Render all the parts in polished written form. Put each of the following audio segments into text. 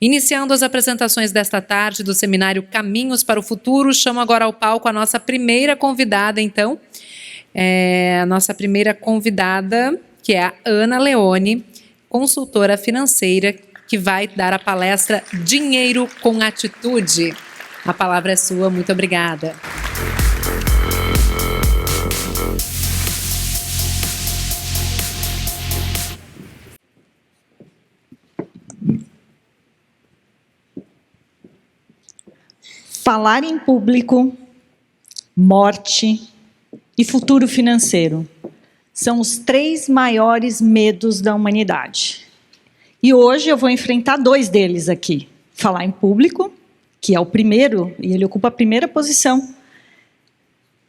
Iniciando as apresentações desta tarde do seminário Caminhos para o Futuro, chamo agora ao palco a nossa primeira convidada, então. A nossa primeira convidada, que é a Ana Leone, consultora financeira, que vai dar a palestra Dinheiro com Atitude. A palavra é sua, muito obrigada. Falar em público, morte e futuro financeiro são os 3 maiores medos da humanidade. E hoje eu vou enfrentar 2 deles aqui. Falar em público, que é o primeiro, e ele ocupa a primeira posição.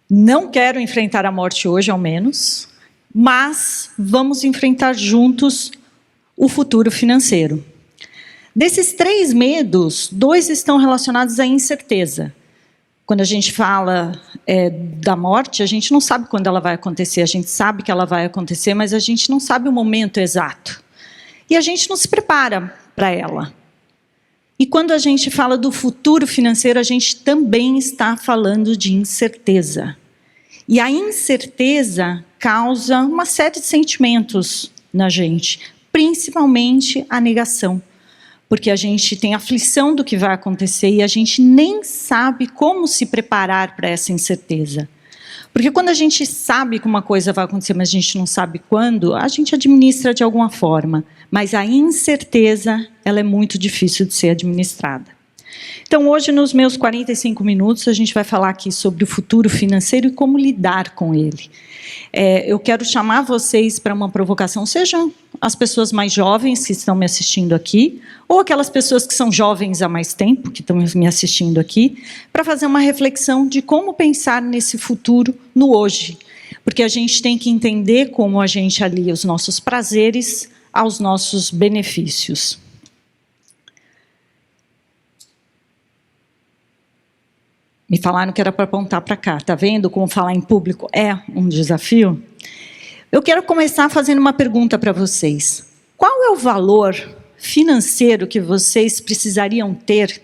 Não quero enfrentar a morte hoje, ao menos, mas vamos enfrentar juntos o futuro financeiro. Desses 3 medos, 2 estão relacionados à incerteza. Quando a gente fala da morte, a gente não sabe quando ela vai acontecer, a gente sabe que ela vai acontecer, mas a gente não sabe o momento exato. E a gente não se prepara para ela. E quando a gente fala do futuro financeiro, a gente também está falando de incerteza. E a incerteza causa uma série de sentimentos na gente, principalmente a negação. Porque a gente tem aflição do que vai acontecer e a gente nem sabe como se preparar para essa incerteza. Porque quando a gente sabe que uma coisa vai acontecer, mas a gente não sabe quando, a gente administra de alguma forma. Mas a incerteza, ela é muito difícil de ser administrada. Então, hoje, nos meus 45 minutos, a gente vai falar aqui sobre o futuro financeiro e como lidar com ele. Eu quero chamar vocês para uma provocação, sejam as pessoas mais jovens que estão me assistindo aqui, ou aquelas pessoas que são jovens há mais tempo, que estão me assistindo aqui, para fazer uma reflexão de como pensar nesse futuro no hoje. Porque a gente tem que entender como a gente alia os nossos prazeres aos nossos benefícios. Me falaram que era para apontar para cá. Está vendo como falar em público é um desafio? Eu quero começar fazendo uma pergunta para vocês. Qual é o valor financeiro que vocês precisariam ter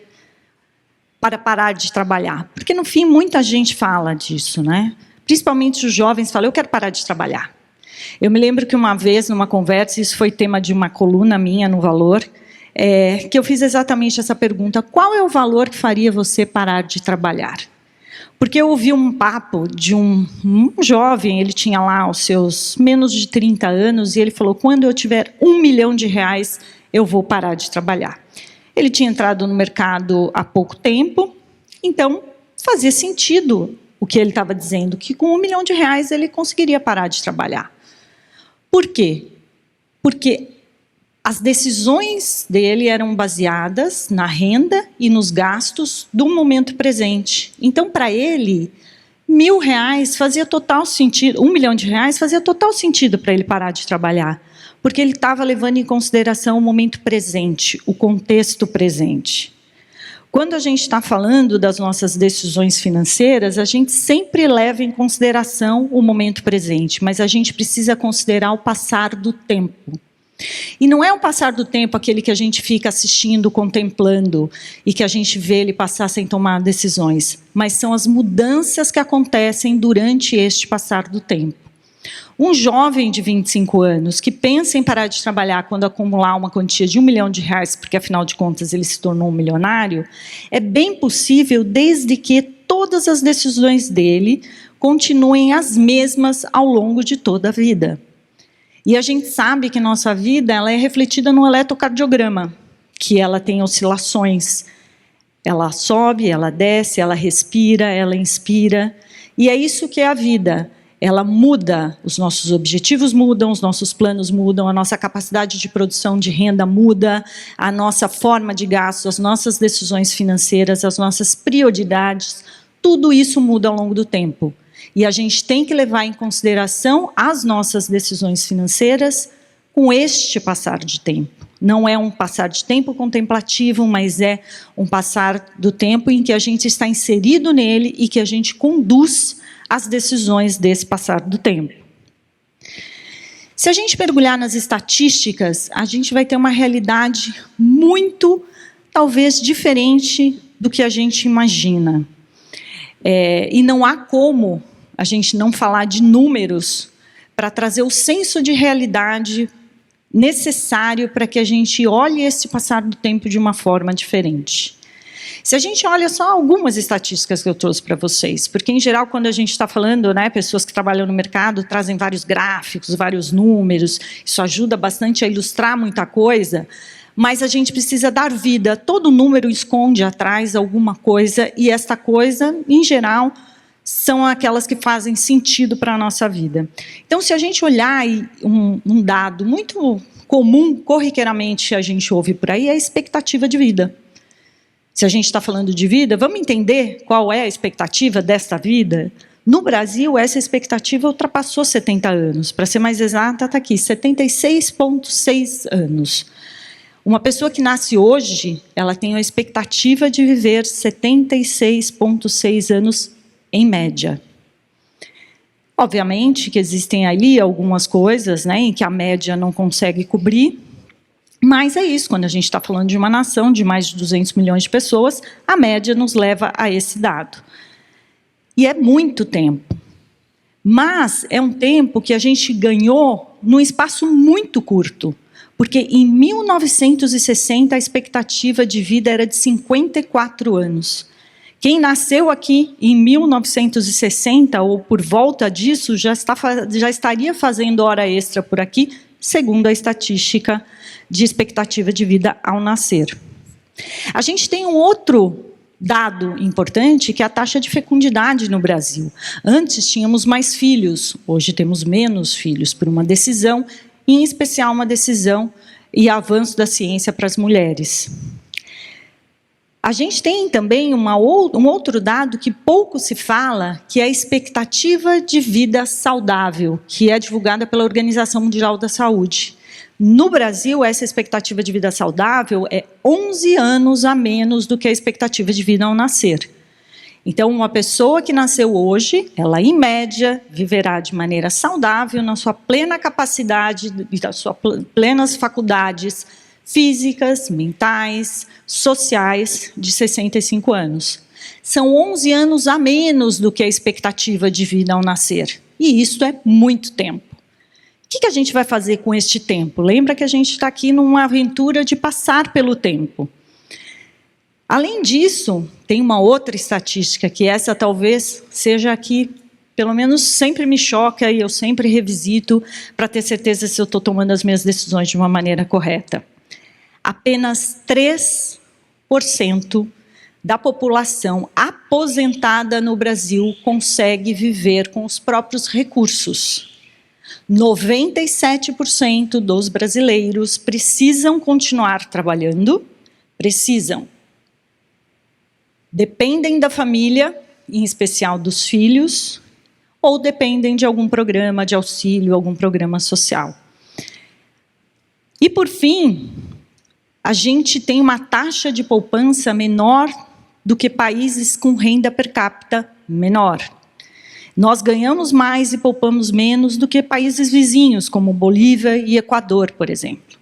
para parar de trabalhar? Porque, no fim, muita gente fala disso, né? Principalmente os jovens falam, eu quero parar de trabalhar. Eu me lembro que uma vez, numa conversa, isso foi tema de uma coluna minha no Valor, que eu fiz exatamente essa pergunta, qual é o valor que faria você parar de trabalhar? Porque eu ouvi um papo de um jovem, ele tinha lá os seus menos de 30 anos, e ele falou, quando eu tiver R$1 milhão, eu vou parar de trabalhar. Ele tinha entrado no mercado há pouco tempo, então fazia sentido o que ele estava dizendo, que com R$1 milhão ele conseguiria parar de trabalhar. Por quê? Porque as decisões dele eram baseadas na renda e nos gastos do momento presente. Então, para ele, R$1.000 fazia total sentido, R$1 milhão fazia total sentido para ele parar de trabalhar, porque ele estava levando em consideração o momento presente, o contexto presente. Quando a gente está falando das nossas decisões financeiras, a gente sempre leva em consideração o momento presente, mas a gente precisa considerar o passar do tempo. E não é o passar do tempo aquele que a gente fica assistindo, contemplando, e que a gente vê ele passar sem tomar decisões, mas são as mudanças que acontecem durante este passar do tempo. Um jovem de 25 anos que pensa em parar de trabalhar quando acumular uma quantia de R$1 milhão, porque afinal de contas ele se tornou um milionário, é bem possível desde que todas as decisões dele continuem as mesmas ao longo de toda a vida. E a gente sabe que nossa vida ela é refletida no eletrocardiograma, que ela tem oscilações. Ela sobe, ela desce, ela respira, ela inspira. E é isso que é a vida. Ela muda, os nossos objetivos mudam, os nossos planos mudam, a nossa capacidade de produção de renda muda, a nossa forma de gasto, as nossas decisões financeiras, as nossas prioridades, tudo isso muda ao longo do tempo. E a gente tem que levar em consideração as nossas decisões financeiras com este passar de tempo. Não é um passar de tempo contemplativo, mas é um passar do tempo em que a gente está inserido nele e que a gente conduz as decisões desse passar do tempo. Se a gente mergulhar nas estatísticas, a gente vai ter uma realidade muito talvez diferente do que a gente imagina. E não há como a gente não falar de números para trazer o senso de realidade necessário para que a gente olhe esse passar do tempo de uma forma diferente. Se a gente olha só algumas estatísticas que eu trouxe para vocês, porque, em geral, quando a gente está falando, né, pessoas que trabalham no mercado trazem vários gráficos, vários números, isso ajuda bastante a ilustrar muita coisa, mas a gente precisa dar vida. Todo número esconde atrás alguma coisa, e esta coisa, em geral, são aquelas que fazem sentido para a nossa vida. Então, se a gente olhar um dado muito comum, corriqueiramente a gente ouve por aí, é a expectativa de vida. Se a gente está falando de vida, vamos entender qual é a expectativa desta vida? No Brasil, essa expectativa ultrapassou 70 anos. Para ser mais exata, está aqui, 76,6 anos. Uma pessoa que nasce hoje, ela tem a expectativa de viver 76,6 anos em média. Obviamente que existem ali algumas coisas, né, em que a média não consegue cobrir, mas é isso, quando a gente está falando de uma nação de mais de 200 milhões de pessoas, a média nos leva a esse dado. E é muito tempo. Mas é um tempo que a gente ganhou num espaço muito curto, porque em 1960 a expectativa de vida era de 54 anos. Quem nasceu aqui em 1960, ou por volta disso, já estaria fazendo hora extra por aqui, segundo a estatística de expectativa de vida ao nascer. A gente tem um outro dado importante, que é a taxa de fecundidade no Brasil. Antes tínhamos mais filhos, hoje temos menos filhos, por uma decisão, em especial uma decisão e avanço da ciência para as mulheres. A gente tem também um outro dado que pouco se fala, que é a expectativa de vida saudável, que é divulgada pela Organização Mundial da Saúde. No Brasil, essa expectativa de vida saudável é 11 anos a menos do que a expectativa de vida ao nascer. Então, uma pessoa que nasceu hoje, ela, em média, viverá de maneira saudável, na sua plena capacidade e das suas plenas faculdades físicas, mentais, sociais, de 65 anos. São 11 anos a menos do que a expectativa de vida ao nascer. E isso é muito tempo. O que a gente vai fazer com este tempo? Lembra que a gente está aqui numa aventura de passar pelo tempo. Além disso, tem uma outra estatística, que essa talvez seja aqui, pelo menos sempre me choca e eu sempre revisito para ter certeza se eu estou tomando as minhas decisões de uma maneira correta. Apenas 3% da população aposentada no Brasil consegue viver com os próprios recursos. 97% dos brasileiros precisam continuar trabalhando, dependem da família, em especial dos filhos, ou dependem de algum programa de auxílio, algum programa social. E, por fim, a gente tem uma taxa de poupança menor do que países com renda per capita menor. Nós ganhamos mais e poupamos menos do que países vizinhos, como Bolívia e Equador, por exemplo.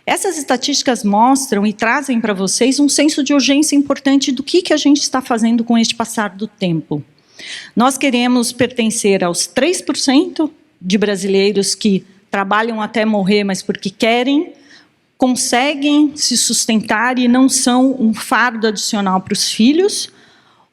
Essas estatísticas mostram e trazem para vocês um senso de urgência importante do que a gente está fazendo com este passar do tempo. Nós queremos pertencer aos 3% de brasileiros que trabalham até morrer, mas porque querem, conseguem se sustentar e não são um fardo adicional para os filhos,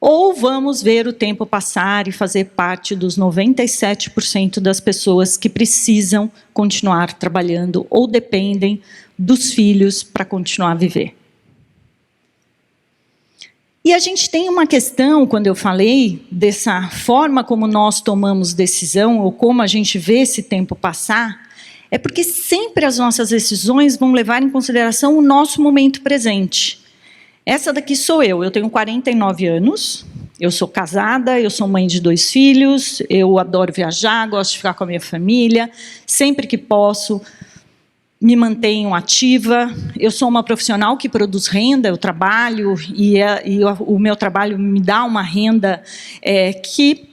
ou vamos ver o tempo passar e fazer parte dos 97% das pessoas que precisam continuar trabalhando ou dependem dos filhos para continuar a viver. E a gente tem uma questão, quando eu falei dessa forma como nós tomamos decisão, ou como a gente vê esse tempo passar, é porque sempre as nossas decisões vão levar em consideração o nosso momento presente. Essa daqui sou eu tenho 49 anos, eu sou casada, eu sou mãe de 2 filhos, eu adoro viajar, gosto de ficar com a minha família, sempre que posso, me mantenho ativa, eu sou uma profissional que produz renda, eu trabalho, e o meu trabalho me dá uma renda que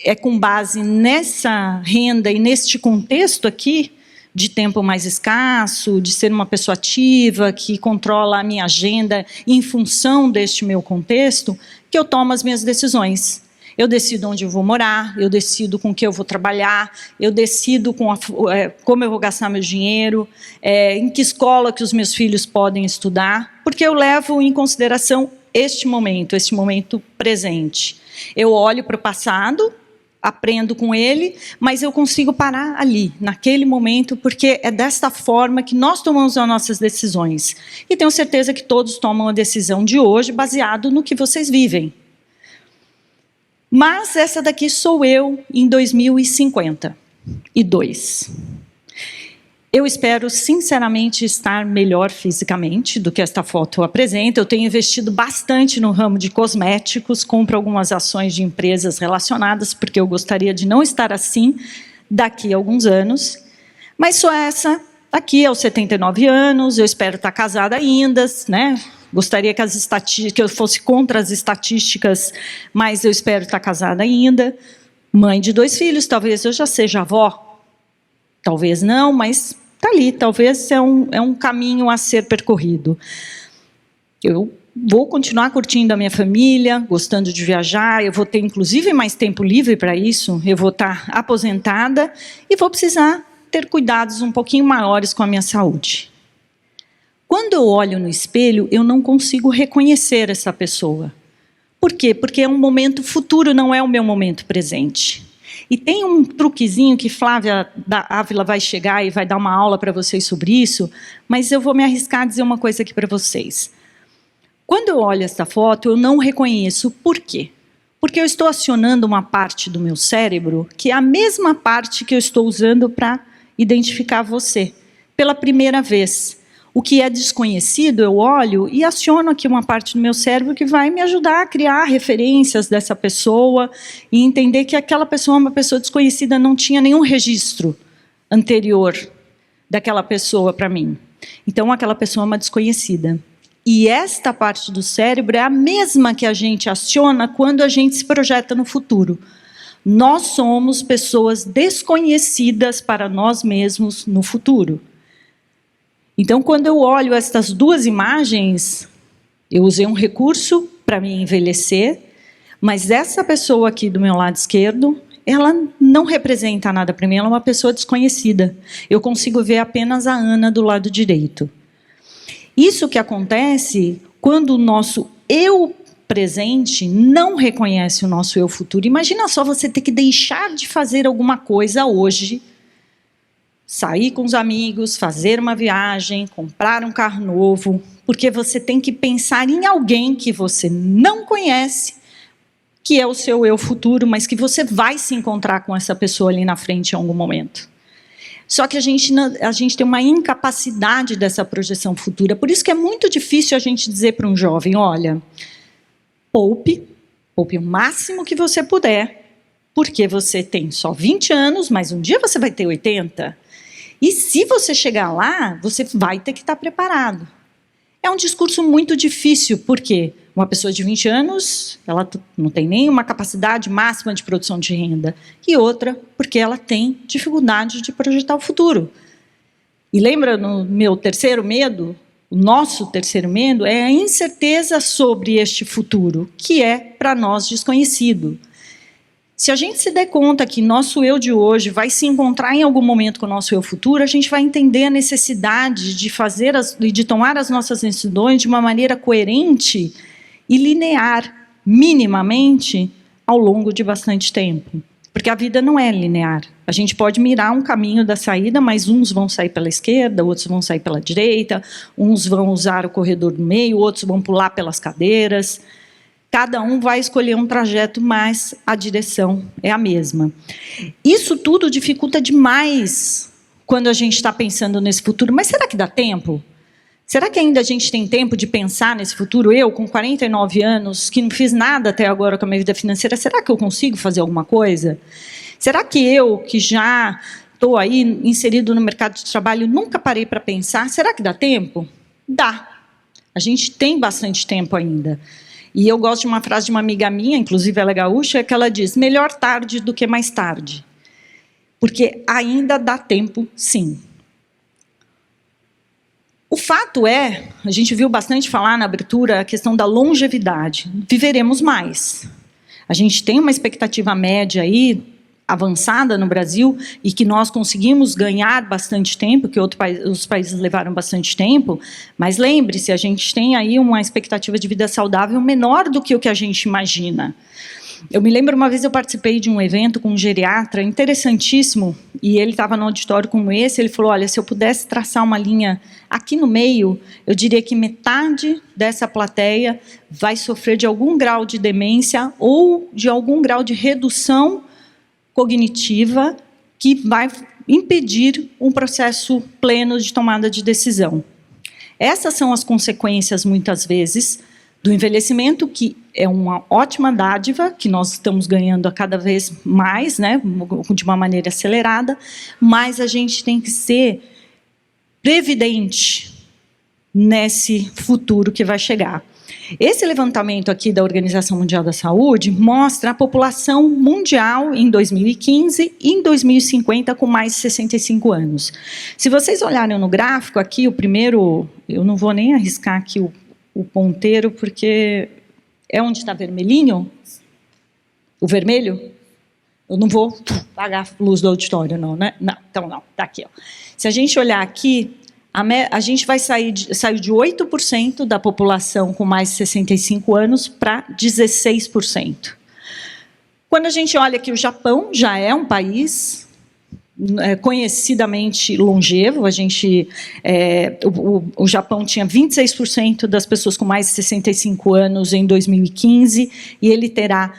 é com base nessa renda e neste contexto aqui, de tempo mais escasso, de ser uma pessoa ativa, que controla a minha agenda em função deste meu contexto, que eu tomo as minhas decisões. Eu decido onde eu vou morar, eu decido com que eu vou trabalhar, eu decido como eu vou gastar meu dinheiro, em que escola que os meus filhos podem estudar, porque eu levo em consideração este momento presente. Eu olho para o passado, aprendo com ele, mas eu consigo parar ali, naquele momento, porque é desta forma que nós tomamos as nossas decisões. E tenho certeza que todos tomam a decisão de hoje baseado no que vocês vivem. Mas essa daqui sou eu em 2052. Eu espero, sinceramente, estar melhor fisicamente do que esta foto apresenta. Eu tenho investido bastante no ramo de cosméticos, compro algumas ações de empresas relacionadas, porque eu gostaria de não estar assim daqui a alguns anos. Mas sou essa aqui aos 79 anos, eu espero estar casada ainda, né? Gostaria que eu fosse contra as estatísticas, mas eu espero estar casada ainda. Mãe de 2 filhos, talvez eu já seja avó. Talvez não, mas está ali, talvez é um caminho a ser percorrido. Eu vou continuar curtindo a minha família, gostando de viajar, eu vou ter inclusive mais tempo livre para isso, eu vou estar aposentada e vou precisar ter cuidados um pouquinho maiores com a minha saúde. Quando eu olho no espelho, eu não consigo reconhecer essa pessoa. Por quê? Porque é um momento futuro, não é o meu momento presente. E tem um truquezinho que Flávia da Ávila vai chegar e vai dar uma aula para vocês sobre isso, mas eu vou me arriscar a dizer uma coisa aqui para vocês. Quando eu olho essa foto, eu não reconheço. Por quê? Porque eu estou acionando uma parte do meu cérebro, que é a mesma parte que eu estou usando para identificar você, pela primeira vez. O que é desconhecido, eu olho e aciono aqui uma parte do meu cérebro que vai me ajudar a criar referências dessa pessoa e entender que aquela pessoa é uma pessoa desconhecida, não tinha nenhum registro anterior daquela pessoa para mim. Então, aquela pessoa é uma desconhecida. E esta parte do cérebro é a mesma que a gente aciona quando a gente se projeta no futuro. Nós somos pessoas desconhecidas para nós mesmos no futuro. Então, quando eu olho estas duas imagens, eu usei um recurso para me envelhecer, mas essa pessoa aqui do meu lado esquerdo, ela não representa nada para mim, ela é uma pessoa desconhecida. Eu consigo ver apenas a Ana do lado direito. Isso que acontece quando o nosso eu presente não reconhece o nosso eu futuro. Imagina só você ter que deixar de fazer alguma coisa hoje, sair com os amigos, fazer uma viagem, comprar um carro novo, porque você tem que pensar em alguém que você não conhece, que é o seu eu futuro, mas que você vai se encontrar com essa pessoa ali na frente em algum momento. Só que a gente tem uma incapacidade dessa projeção futura, por isso que é muito difícil a gente dizer para um jovem, olha, poupe o máximo que você puder, porque você tem só 20 anos, mas um dia você vai ter 80. E se você chegar lá, você vai ter que estar preparado. É um discurso muito difícil, porque uma pessoa de 20 anos, ela não tem nenhuma capacidade máxima de produção de renda. E outra, porque ela tem dificuldade de projetar o futuro. E lembra no meu terceiro medo? O nosso terceiro medo é a incerteza sobre este futuro, que é, para nós, desconhecido. Se a gente se der conta que nosso eu de hoje vai se encontrar em algum momento com o nosso eu futuro, a gente vai entender a necessidade de tomar as nossas decisões de uma maneira coerente e linear, minimamente, ao longo de bastante tempo. Porque a vida não é linear. A gente pode mirar um caminho da saída, mas uns vão sair pela esquerda, outros vão sair pela direita, uns vão usar o corredor do meio, outros vão pular pelas cadeiras. Cada um vai escolher um trajeto, mas a direção é a mesma. Isso tudo dificulta demais quando a gente está pensando nesse futuro. Mas será que dá tempo? Será que ainda a gente tem tempo de pensar nesse futuro? Eu, com 49 anos, que não fiz nada até agora com a minha vida financeira, será que eu consigo fazer alguma coisa? Será que eu, que já estou aí inserido no mercado de trabalho, nunca parei para pensar? Será que dá tempo? Dá. A gente tem bastante tempo ainda. E eu gosto de uma frase de uma amiga minha, inclusive ela é gaúcha, é que ela diz, melhor tarde do que mais tarde. Porque ainda dá tempo, sim. O fato é, a gente viu bastante falar na abertura a questão da longevidade. Viveremos mais. A gente tem uma expectativa média aí avançada no Brasil e que nós conseguimos ganhar bastante tempo, que os países levaram bastante tempo, mas lembre-se, a gente tem aí uma expectativa de vida saudável menor do que o que a gente imagina. Eu me lembro, uma vez eu participei de um evento com um geriatra interessantíssimo, e ele estava num auditório como esse, ele falou, olha, se eu pudesse traçar uma linha aqui no meio, eu diria que metade dessa plateia vai sofrer de algum grau de demência ou de algum grau de redução cognitiva que vai impedir um processo pleno de tomada de decisão. Essas são as consequências, muitas vezes, do envelhecimento, que é uma ótima dádiva, que nós estamos ganhando a cada vez mais, né, de uma maneira acelerada, mas a gente tem que ser previdente nesse futuro que vai chegar. Esse levantamento aqui da Organização Mundial da Saúde mostra a população mundial em 2015 e em 2050 com mais de 65 anos. Se vocês olharem no gráfico aqui, o primeiro, eu não vou nem arriscar aqui o ponteiro, porque é onde está vermelhinho, o vermelho, eu não vou apagar a luz do auditório, não, né? Não, então não, está aqui. Ó. Se a gente olhar aqui, a gente vai sair de 8% da população com mais de 65 anos para 16%. Quando a gente olha que o Japão já é um país conhecidamente longevo, o Japão tinha 26% das pessoas com mais de 65 anos em 2015, e ele terá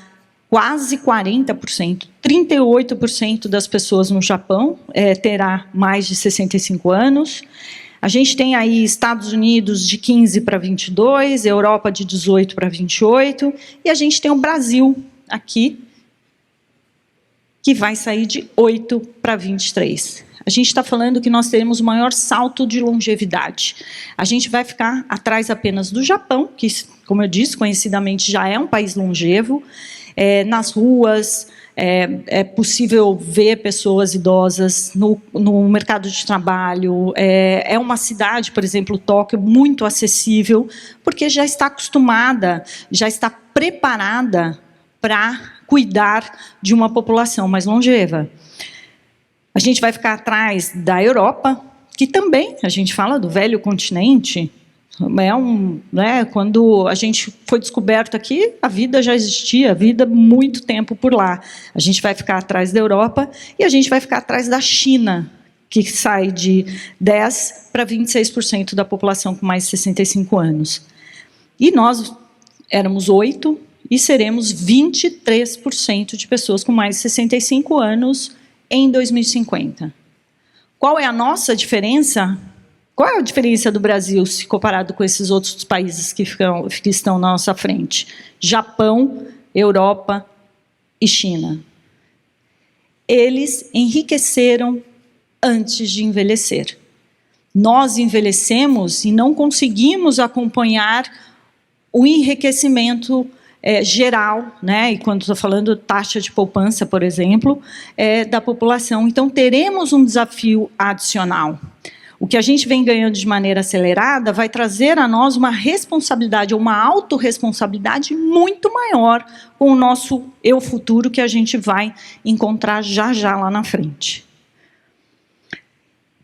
quase 40%, 38% das pessoas no Japão terá mais de 65 anos. A gente tem aí Estados Unidos de 15 para 22, Europa de 18 para 28, e a gente tem o Brasil aqui, que vai sair de 8 para 23. A gente está falando que nós teremos o maior salto de longevidade. A gente vai ficar atrás apenas do Japão, que, como eu disse, conhecidamente já é um país longevo. Nas ruas, é possível ver pessoas idosas no mercado de trabalho. É uma cidade, por exemplo, Tóquio, muito acessível, porque já está acostumada, já está preparada para cuidar de uma população mais longeva. A gente vai ficar atrás da Europa, que também, a gente fala do velho continente, quando a gente foi descoberto aqui, a vida já existia, a vida há muito tempo por lá. A gente vai ficar atrás da Europa e a gente vai ficar atrás da China, que sai de 10% para 26% da população com mais de 65 anos. E nós éramos 8% e seremos 23% de pessoas com mais de 65 anos em 2050. Qual é a nossa diferença? Qual é a diferença do Brasil se comparado com esses outros países que estão na nossa frente? Japão, Europa e China. Eles enriqueceram antes de envelhecer. Nós envelhecemos e não conseguimos acompanhar o enriquecimento geral, né? E quando estou falando taxa de poupança, por exemplo, da população. Então, teremos um desafio adicional. O que a gente vem ganhando de maneira acelerada vai trazer a nós uma responsabilidade, uma autorresponsabilidade muito maior com o nosso eu futuro que a gente vai encontrar já lá na frente.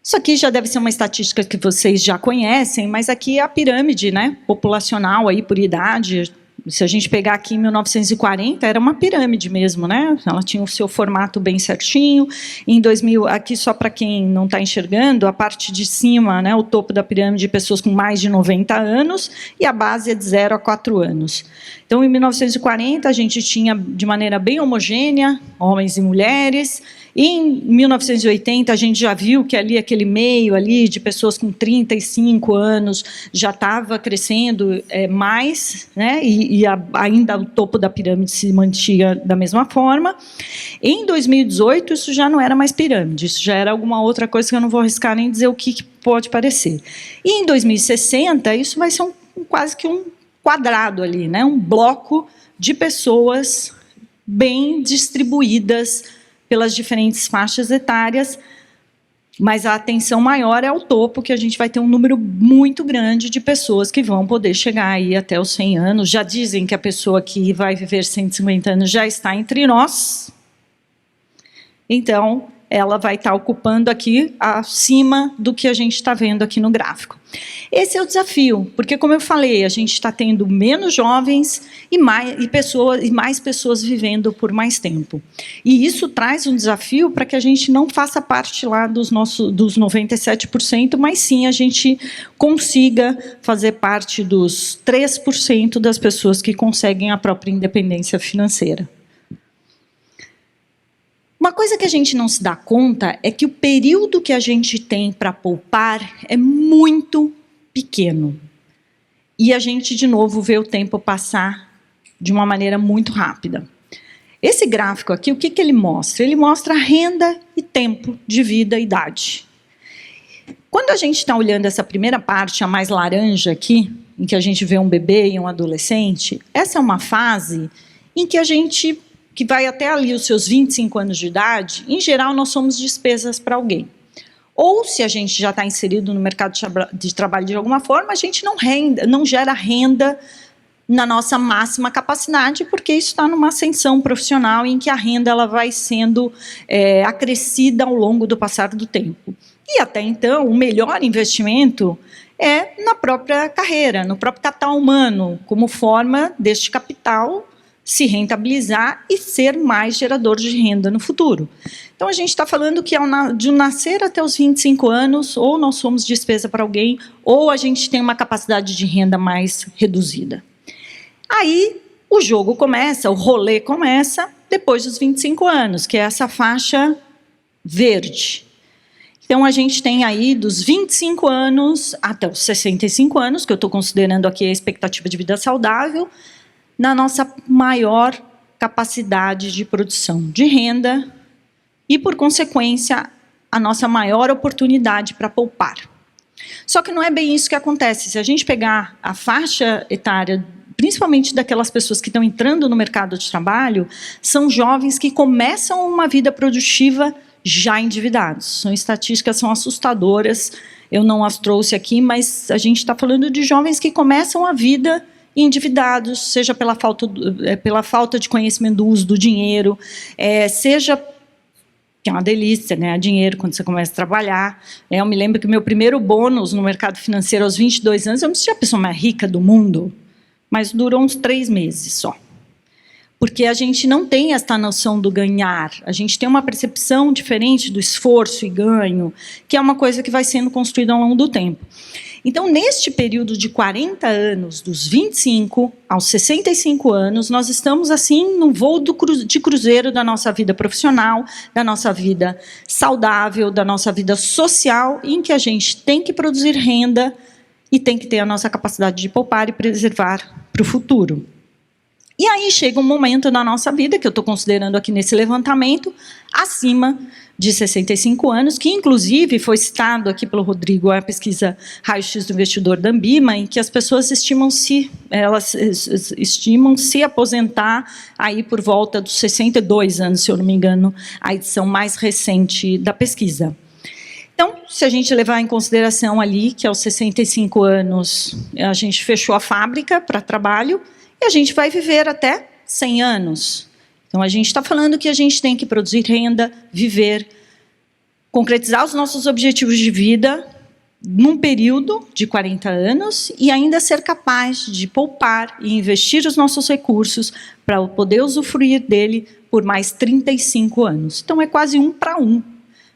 Isso aqui já deve ser uma estatística que vocês já conhecem, mas aqui é a pirâmide, né, populacional aí por idade. Se a gente pegar aqui em 1940, era uma pirâmide mesmo, né? Ela tinha o seu formato bem certinho. Em 2000, aqui só para quem não está enxergando, a parte de cima, né, o topo da pirâmide, pessoas com mais de 90 anos, e a base é de 0 a 4 anos. Então, em 1940, a gente tinha, de maneira bem homogênea, homens e mulheres. E em 1980, a gente já viu que ali, aquele meio ali de pessoas com 35 anos já estava crescendo mais, né? E ainda o topo da pirâmide se mantinha da mesma forma. Em 2018, isso já não era mais pirâmide, isso já era alguma outra coisa que eu não vou arriscar nem dizer o que pode parecer. E em 2060, isso vai ser quase que um quadrado ali, né? Um bloco de pessoas bem distribuídas pelas diferentes faixas etárias, Mas a atenção maior é ao topo, que a gente vai ter um número muito grande de pessoas que vão poder chegar aí até os 100 anos. Já dizem que a pessoa que vai viver 150 anos já está entre nós. Então, ela vai estar ocupando aqui acima do que a gente está vendo aqui no gráfico. Esse é o desafio, porque, como eu falei, a gente está tendo menos jovens e mais pessoas vivendo por mais tempo. E isso traz um desafio para que a gente não faça parte lá dos 97%, mas sim a gente consiga fazer parte dos 3% das pessoas que conseguem a própria independência financeira. Uma coisa que a gente não se dá conta é que o período que a gente tem para poupar é muito pequeno. E a gente, de novo, vê o tempo passar de uma maneira muito rápida. Esse gráfico aqui, o que ele mostra? Ele mostra renda e tempo de vida e idade. Quando a gente está olhando essa primeira parte, a mais laranja aqui, em que a gente vê um bebê e um adolescente, essa é uma fase em que a gente, que vai até ali os seus 25 anos de idade, em geral nós somos despesas para alguém. Ou se a gente já está inserido no mercado de trabalho de alguma forma, a gente não gera renda na nossa máxima capacidade, porque isso está numa ascensão profissional em que a renda ela vai sendo acrescida ao longo do passar do tempo. E até então, o melhor investimento é na própria carreira, no próprio capital humano, como forma deste capital se rentabilizar e ser mais gerador de renda no futuro. Então, a gente está falando que de nascer até os 25 anos, ou nós somos despesa para alguém, ou a gente tem uma capacidade de renda mais reduzida. Aí, o jogo começa, o rolê começa, depois dos 25 anos, que é essa faixa verde. Então, a gente tem aí dos 25 anos até os 65 anos, que eu estou considerando aqui a expectativa de vida saudável, na nossa maior capacidade de produção de renda e, por consequência, a nossa maior oportunidade para poupar. Só que não é bem isso que acontece. Se a gente pegar a faixa etária, principalmente daquelas pessoas que estão entrando no mercado de trabalho, são jovens que começam uma vida produtiva já endividados. São estatísticas, são assustadoras, eu não as trouxe aqui, mas a gente está falando de jovens que começam a vida endividados, seja pela falta de conhecimento do uso do dinheiro, seja, que é uma delícia, né, dinheiro quando você começa a trabalhar. Eu me lembro que o meu primeiro bônus no mercado financeiro aos 22 anos, eu me senti a pessoa mais rica do mundo, mas durou uns 3 meses só. Porque a gente não tem esta noção do ganhar, a gente tem uma percepção diferente do esforço e ganho, que é uma coisa que vai sendo construída ao longo do tempo. Então, neste período de 40 anos, dos 25 aos 65 anos, nós estamos, assim, no voo de cruzeiro da nossa vida profissional, da nossa vida saudável, da nossa vida social, em que a gente tem que produzir renda e tem que ter a nossa capacidade de poupar e preservar para o futuro. E aí chega um momento na nossa vida, que eu estou considerando aqui nesse levantamento, acima de 65 anos, que inclusive foi citado aqui pelo Rodrigo, a pesquisa Raio-X do Investidor da Ambima, em que as pessoas estimam se aposentar aí por volta dos 62 anos, se eu não me engano, a edição mais recente da pesquisa. Então, se a gente levar em consideração ali que aos 65 anos a gente fechou a fábrica para trabalho, e a gente vai viver até 100 anos. Então, a gente está falando que a gente tem que produzir renda, viver, concretizar os nossos objetivos de vida num período de 40 anos e ainda ser capaz de poupar e investir os nossos recursos para poder usufruir dele por mais 35 anos. Então, é quase 1 para 1.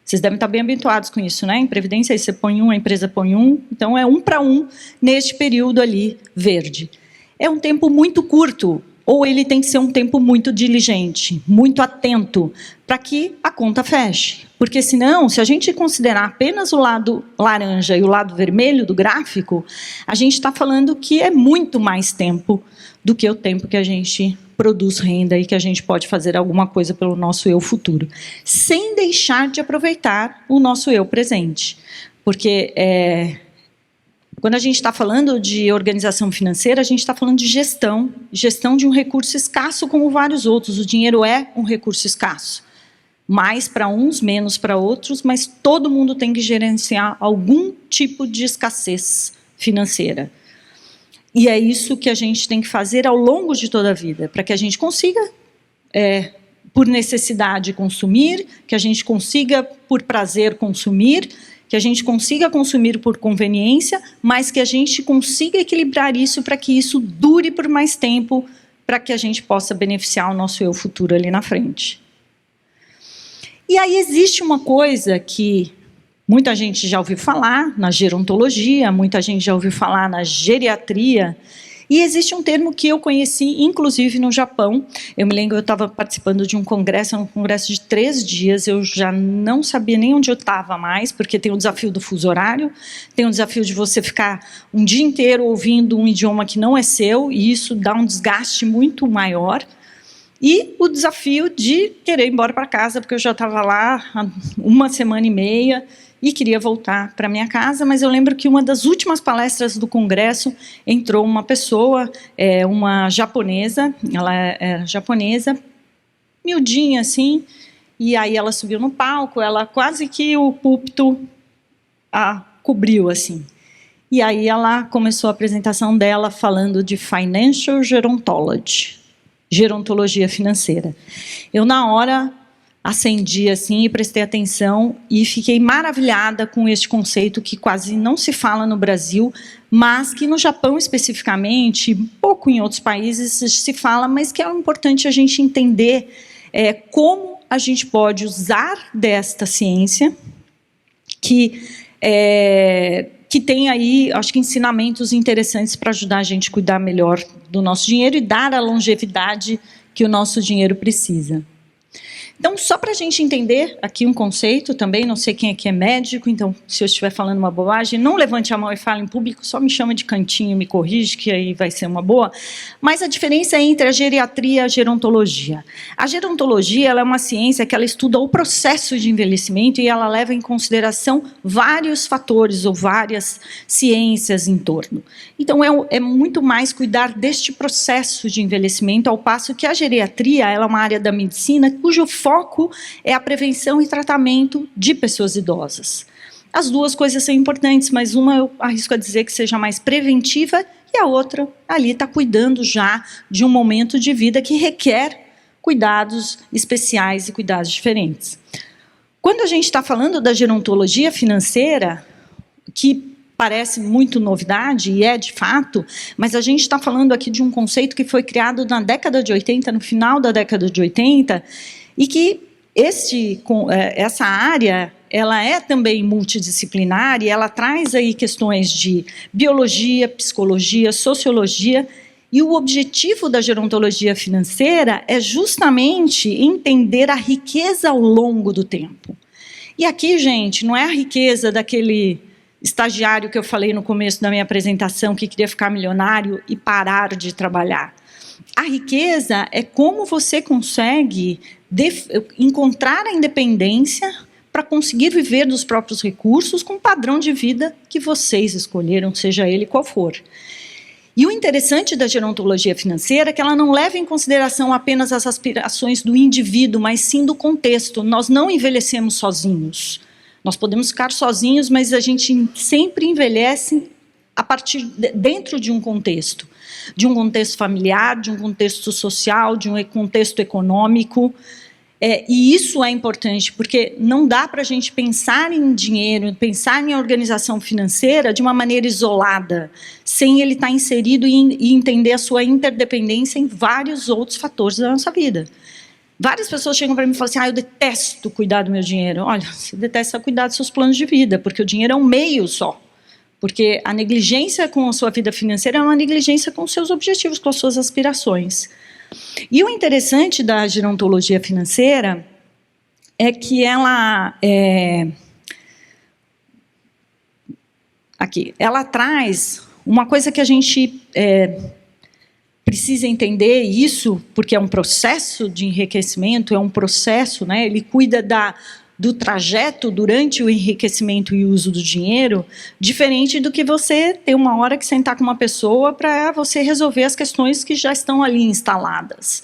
Vocês devem estar bem habituados com isso, né? Em previdência, aí você põe 1, a empresa põe 1. Então, é 1 para 1 neste período ali verde. É um tempo muito curto, ou ele tem que ser um tempo muito diligente, muito atento, para que a conta feche. Porque, senão, se a gente considerar apenas o lado laranja e o lado vermelho do gráfico, a gente está falando que é muito mais tempo do que o tempo que a gente produz renda e que a gente pode fazer alguma coisa pelo nosso eu futuro, sem deixar de aproveitar o nosso eu presente. Porque quando a gente está falando de organização financeira, a gente está falando de gestão de um recurso escasso como vários outros. O dinheiro é um recurso escasso. Mais para uns, menos para outros, mas todo mundo tem que gerenciar algum tipo de escassez financeira. E é isso que a gente tem que fazer ao longo de toda a vida, para que a gente consiga, por necessidade, consumir, que a gente consiga, por prazer, consumir, que a gente consiga consumir por conveniência, mas que a gente consiga equilibrar isso para que isso dure por mais tempo, para que a gente possa beneficiar o nosso eu futuro ali na frente. E aí existe uma coisa que muita gente já ouviu falar na gerontologia, muita gente já ouviu falar na geriatria, e existe um termo que eu conheci, inclusive, no Japão. Eu me lembro que eu estava participando de um congresso de 3 dias, eu já não sabia nem onde eu estava mais, porque tem o desafio do fuso horário, tem o desafio de você ficar um dia inteiro ouvindo um idioma que não é seu, e isso dá um desgaste muito maior. E o desafio de querer ir embora para casa, porque eu já estava lá há 1 semana e meia, e queria voltar para minha casa, mas eu lembro que uma das últimas palestras do congresso entrou uma pessoa, uma japonesa, ela era japonesa, miudinha assim, e aí ela subiu no palco, ela quase que o púlpito a cobriu assim. E aí ela começou a apresentação dela falando de Financial Gerontology, gerontologia financeira. Eu, na hora, acendi assim e prestei atenção e fiquei maravilhada com este conceito que quase não se fala no Brasil, mas que no Japão especificamente, pouco em outros países se fala, mas que é importante a gente entender como a gente pode usar desta ciência que tem aí, acho que, ensinamentos interessantes para ajudar a gente a cuidar melhor do nosso dinheiro e dar a longevidade que o nosso dinheiro precisa. Então, só para a gente entender aqui um conceito também, não sei quem aqui é médico, então, se eu estiver falando uma bobagem, não levante a mão e fale em público, só me chama de cantinho e me corrige, que aí vai ser uma boa. Mas a diferença é entre a geriatria e a gerontologia. A gerontologia, ela é uma ciência que ela estuda o processo de envelhecimento e ela leva em consideração vários fatores ou várias ciências em torno. Então, é muito mais cuidar deste processo de envelhecimento, ao passo que a geriatria, ela é uma área da medicina cujo foco é a prevenção e tratamento de pessoas idosas. As duas coisas são importantes, mas uma eu arrisco a dizer que seja mais preventiva e a outra ali está cuidando já de um momento de vida que requer cuidados especiais e cuidados diferentes. Quando a gente está falando da gerontologia financeira, que parece muito novidade, e é de fato, mas a gente está falando aqui de um conceito que foi criado na década de 80, no final da década de 80, e que essa área ela é também multidisciplinar e ela traz aí questões de biologia, psicologia, sociologia, e o objetivo da gerontologia financeira é justamente entender a riqueza ao longo do tempo. E aqui, gente, não é a riqueza daquele estagiário que eu falei no começo da minha apresentação que queria ficar milionário e parar de trabalhar. A riqueza é como você consegue encontrar a independência para conseguir viver dos próprios recursos com o padrão de vida que vocês escolheram, seja ele qual for. E o interessante da gerontologia financeira é que ela não leva em consideração apenas as aspirações do indivíduo, mas sim do contexto. Nós não envelhecemos sozinhos. Nós podemos ficar sozinhos, mas a gente sempre envelhece dentro de um contexto familiar, de um contexto social, de um contexto econômico. E isso é importante, porque não dá para a gente pensar em dinheiro, pensar em organização financeira de uma maneira isolada, sem ele estar inserido e entender a sua interdependência em vários outros fatores da nossa vida. Várias pessoas chegam para mim e falam assim, eu detesto cuidar do meu dinheiro. Olha, você detesta cuidar dos seus planos de vida, porque o dinheiro é um meio só. Porque a negligência com a sua vida financeira é uma negligência com os seus objetivos, com as suas aspirações. E o interessante da gerontologia financeira é que ela ela traz uma coisa que a gente precisa entender isso, porque é um processo de enriquecimento, é um processo, né? Ele cuida do trajeto durante o enriquecimento e uso do dinheiro, diferente do que você ter uma hora que sentar com uma pessoa para você resolver as questões que já estão ali instaladas.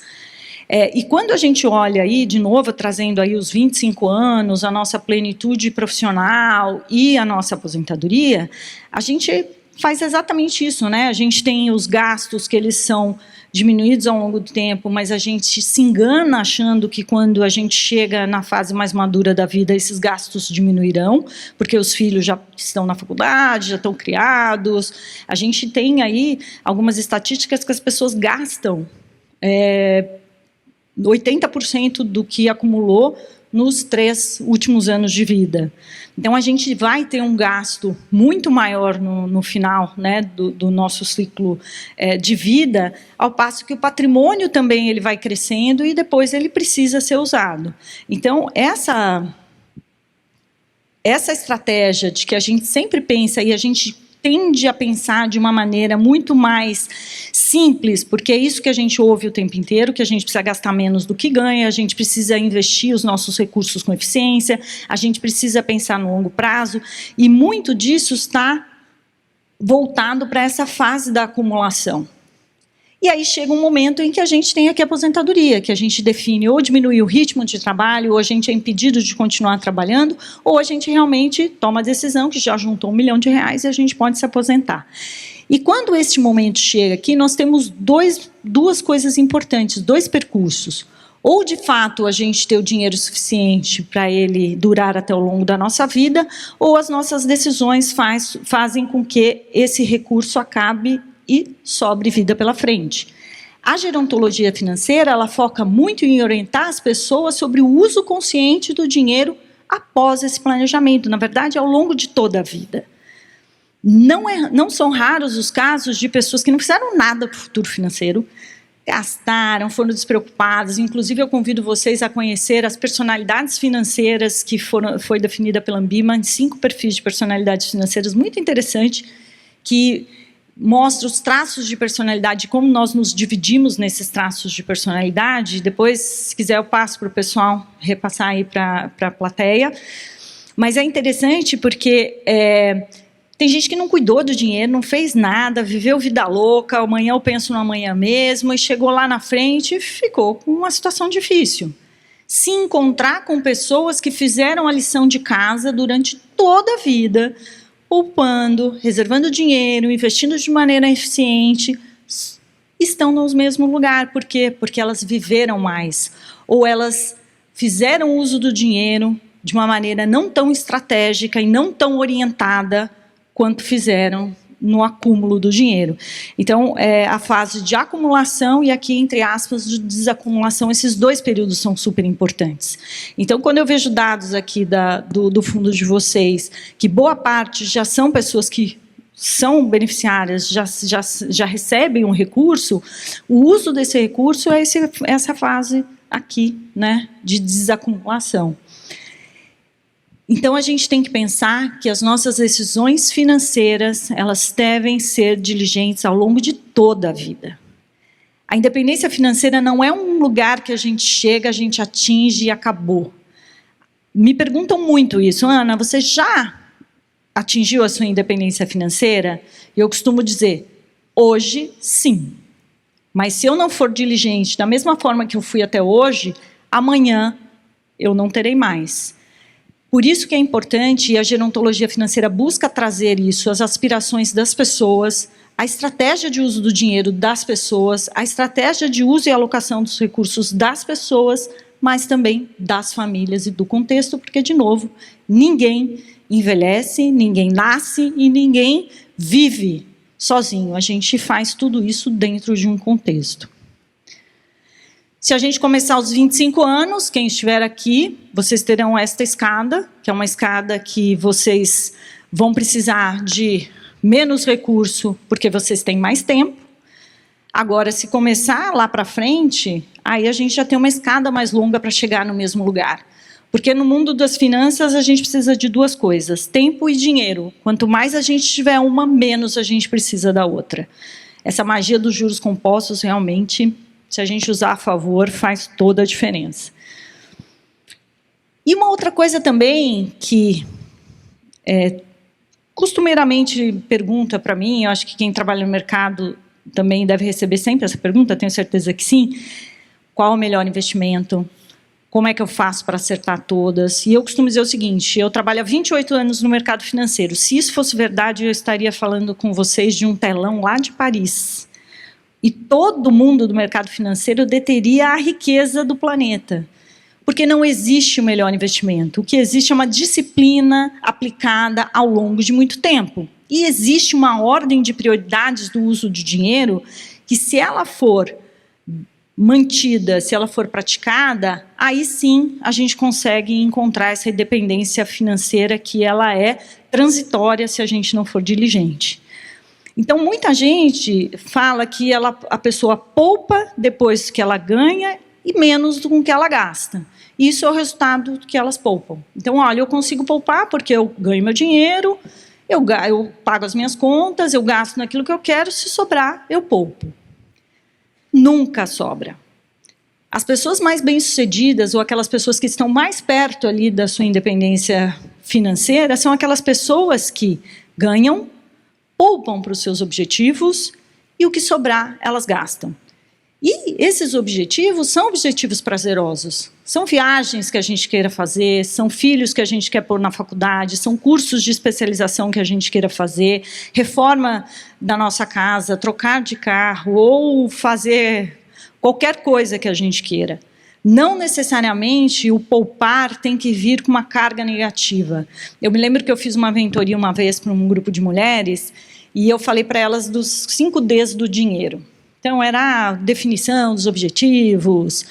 E quando a gente olha aí, de novo, trazendo aí os 25 anos, a nossa plenitude profissional e a nossa aposentadoria, a gente faz exatamente isso, né? A gente tem os gastos que eles são diminuídos ao longo do tempo, mas a gente se engana achando que quando a gente chega na fase mais madura da vida, esses gastos diminuirão, porque os filhos já estão na faculdade, já estão criados. A gente tem aí algumas estatísticas que as pessoas gastam 80% do que acumulou nos 3 últimos anos de vida. Então, a gente vai ter um gasto muito maior no final, né, do nosso ciclo de vida, ao passo que o patrimônio também ele vai crescendo e depois ele precisa ser usado. Então, essa estratégia de que a gente sempre pensa e a gente tende a pensar de uma maneira muito mais simples, porque é isso que a gente ouve o tempo inteiro, que a gente precisa gastar menos do que ganha, a gente precisa investir os nossos recursos com eficiência, a gente precisa pensar no longo prazo, e muito disso está voltado para essa fase da acumulação. E aí chega um momento em que a gente tem aqui a aposentadoria, que a gente define ou diminuir o ritmo de trabalho, ou a gente é impedido de continuar trabalhando, ou a gente realmente toma a decisão que já juntou R$1 milhão e a gente pode se aposentar. E quando este momento chega aqui, nós temos duas coisas importantes, 2 percursos. Ou, de fato, a gente ter o dinheiro suficiente para ele durar até o longo da nossa vida, ou as nossas decisões fazem com que esse recurso acabe e sobre vida pela frente. A gerontologia financeira, ela foca muito em orientar as pessoas sobre o uso consciente do dinheiro após esse planejamento, na verdade, ao longo de toda a vida. Não são raros os casos de pessoas que não fizeram nada para o futuro financeiro, gastaram, foram despreocupadas. Inclusive, eu convido vocês a conhecer as personalidades financeiras que foi definida pela Ambima, 5 perfis de personalidades financeiras, muito interessante, que mostra os traços de personalidade, como nós nos dividimos nesses traços de personalidade. Depois, se quiser, eu passo para o pessoal repassar aí para a plateia. Mas é interessante porque tem gente que não cuidou do dinheiro, não fez nada, viveu vida louca, amanhã eu penso no amanhã mesmo, e chegou lá na frente e ficou com uma situação difícil. Se encontrar com pessoas que fizeram a lição de casa durante toda a vida, poupando, reservando dinheiro, investindo de maneira eficiente, estão no mesmo lugar. Por quê? Porque elas viveram mais, ou elas fizeram uso do dinheiro de uma maneira não tão estratégica e não tão orientada quanto fizeram no acúmulo do dinheiro. Então, a fase de acumulação e aqui, entre aspas, de desacumulação, esses 2 períodos são super importantes. Então, quando eu vejo dados aqui do fundo de vocês, que boa parte já são pessoas que são beneficiárias, já recebem um recurso, o uso desse recurso é essa fase aqui, né, de desacumulação. Então, a gente tem que pensar que as nossas decisões financeiras, elas devem ser diligentes ao longo de toda a vida. A independência financeira não é um lugar que a gente chega, a gente atinge e acabou. Me perguntam muito isso. Ana, você já atingiu a sua independência financeira? E eu costumo dizer, hoje, sim. Mas se eu não for diligente da mesma forma que eu fui até hoje, amanhã eu não terei mais. Por isso que é importante, e a gerontologia financeira busca trazer isso, as aspirações das pessoas, a estratégia de uso do dinheiro das pessoas, a estratégia de uso e alocação dos recursos das pessoas, mas também das famílias e do contexto, porque, de novo, ninguém envelhece, ninguém nasce e ninguém vive sozinho. A gente faz tudo isso dentro de um contexto. Se a gente começar aos 25 anos, quem estiver aqui, vocês terão esta escada, que é uma escada que vocês vão precisar de menos recurso, porque vocês têm mais tempo. Agora, se começar lá para frente, aí a gente já tem uma escada mais longa para chegar no mesmo lugar. Porque no mundo das finanças, a gente precisa de 2 coisas, tempo e dinheiro. Quanto mais a gente tiver uma, menos a gente precisa da outra. Essa magia dos juros compostos, realmente, se a gente usar a favor, faz toda a diferença. E uma outra coisa também que costumeiramente pergunta para mim, eu acho que quem trabalha no mercado também deve receber sempre essa pergunta, tenho certeza que sim, qual é o melhor investimento, como é que eu faço para acertar todas. E eu costumo dizer o seguinte, eu trabalho há 28 anos no mercado financeiro. Se isso fosse verdade, eu estaria falando com vocês de um telão lá de Paris. E todo mundo do mercado financeiro deteria a riqueza do planeta. Porque não existe o melhor investimento. O que existe é uma disciplina aplicada ao longo de muito tempo. E existe uma ordem de prioridades do uso de dinheiro que, se ela for mantida, se ela for praticada, aí sim a gente consegue encontrar essa independência financeira que ela é transitória se a gente não for diligente. Então, muita gente fala que a pessoa poupa depois que ela ganha e menos do que ela gasta. Isso é o resultado do que elas poupam. Então, olha, eu consigo poupar porque eu ganho meu dinheiro, eu pago as minhas contas, eu gasto naquilo que eu quero, se sobrar, eu poupo. Nunca sobra. As pessoas mais bem-sucedidas, ou aquelas pessoas que estão mais perto ali da sua independência financeira, são aquelas pessoas que ganham, poupam para os seus objetivos, e o que sobrar, elas gastam. E esses objetivos são objetivos prazerosos. São viagens que a gente queira fazer, são filhos que a gente quer pôr na faculdade, são cursos de especialização que a gente queira fazer, reforma da nossa casa, trocar de carro ou fazer qualquer coisa que a gente queira. Não necessariamente o poupar tem que vir com uma carga negativa. Eu me lembro que eu fiz uma mentoria uma vez para um grupo de mulheres e eu falei para elas dos 5 Ds do dinheiro. Então, era a definição dos objetivos,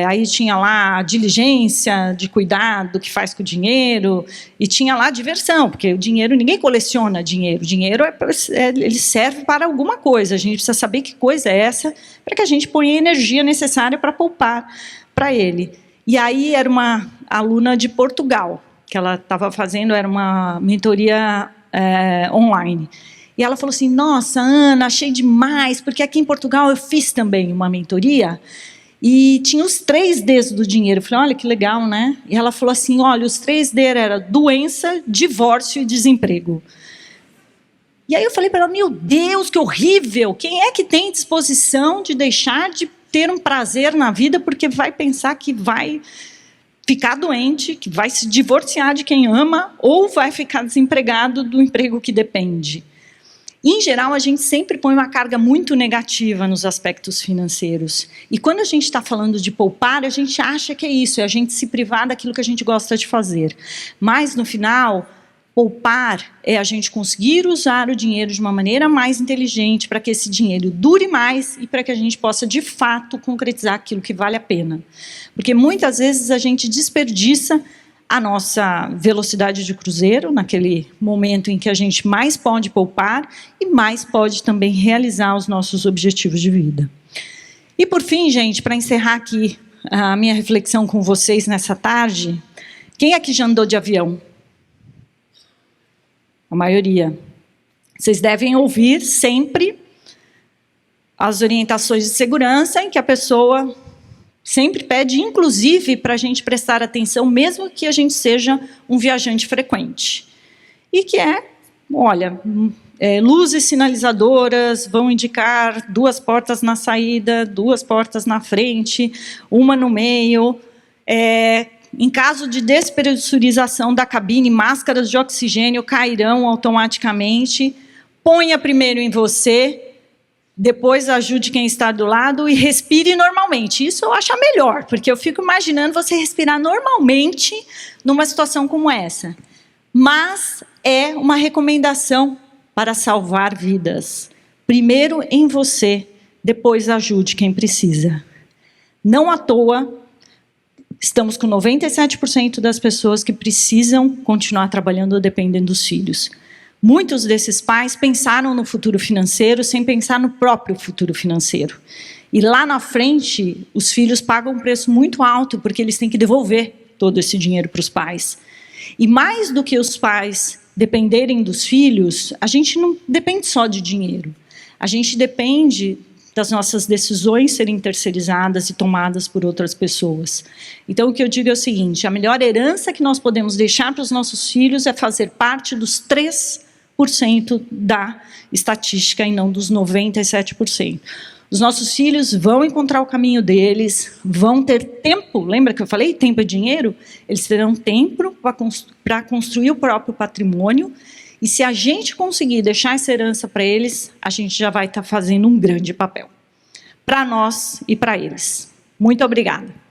aí tinha lá a diligência de cuidar do que faz com o dinheiro, e tinha lá a diversão, porque o dinheiro, ninguém coleciona dinheiro. O dinheiro ele serve para alguma coisa, a gente precisa saber que coisa é essa, para que a gente ponha a energia necessária para poupar para ele. E aí era uma aluna de Portugal, que ela estava fazendo, era uma mentoria online. E ela falou assim, nossa, Ana, achei demais, porque aqui em Portugal eu fiz também uma mentoria e tinha os 3 Ds do dinheiro. Eu falei, olha que legal, né? E ela falou assim, olha, os 3 Ds eram doença, divórcio e desemprego. E aí eu falei para ela, meu Deus, que horrível! Quem é que tem disposição de deixar de ter um prazer na vida porque vai pensar que vai ficar doente, que vai se divorciar de quem ama ou vai ficar desempregado do emprego que depende? Em geral, a gente sempre põe uma carga muito negativa nos aspectos financeiros. E quando a gente está falando de poupar, a gente acha que é isso, é a gente se privar daquilo que a gente gosta de fazer. Mas, no final, poupar é a gente conseguir usar o dinheiro de uma maneira mais inteligente para que esse dinheiro dure mais e para que a gente possa, de fato, concretizar aquilo que vale a pena. Porque, muitas vezes, a gente desperdiça a nossa velocidade de cruzeiro, naquele momento em que a gente mais pode poupar e mais pode também realizar os nossos objetivos de vida. E, por fim, gente, para encerrar aqui a minha reflexão com vocês nessa tarde, quem aqui já andou de avião? A maioria. Vocês devem ouvir sempre as orientações de segurança em que a pessoa sempre pede, inclusive, para a gente prestar atenção, mesmo que a gente seja um viajante frequente. E que olha, luzes sinalizadoras vão indicar 2 portas na saída, 2 portas na frente, uma no meio. Em caso de despressurização da cabine, máscaras de oxigênio cairão automaticamente. Ponha primeiro em você, depois ajude quem está do lado e respire normalmente. Isso eu acho melhor, porque eu fico imaginando você respirar normalmente numa situação como essa. Mas é uma recomendação para salvar vidas. Primeiro em você, depois ajude quem precisa. Não à toa, estamos com 97% das pessoas que precisam continuar trabalhando ou dependendo dos filhos. Muitos desses pais pensaram no futuro financeiro sem pensar no próprio futuro financeiro. E lá na frente, os filhos pagam um preço muito alto, porque eles têm que devolver todo esse dinheiro para os pais. E mais do que os pais dependerem dos filhos, a gente não depende só de dinheiro. A gente depende das nossas decisões serem terceirizadas e tomadas por outras pessoas. Então, o que eu digo é o seguinte, a melhor herança que nós podemos deixar para os nossos filhos é fazer parte dos 3% da estatística e não dos 97%. Os nossos filhos vão encontrar o caminho deles, vão ter tempo, lembra que eu falei, tempo é dinheiro? Eles terão tempo para construir o próprio patrimônio, e se a gente conseguir deixar essa herança para eles, a gente já vai estar fazendo um grande papel, para nós e para eles. Muito obrigada.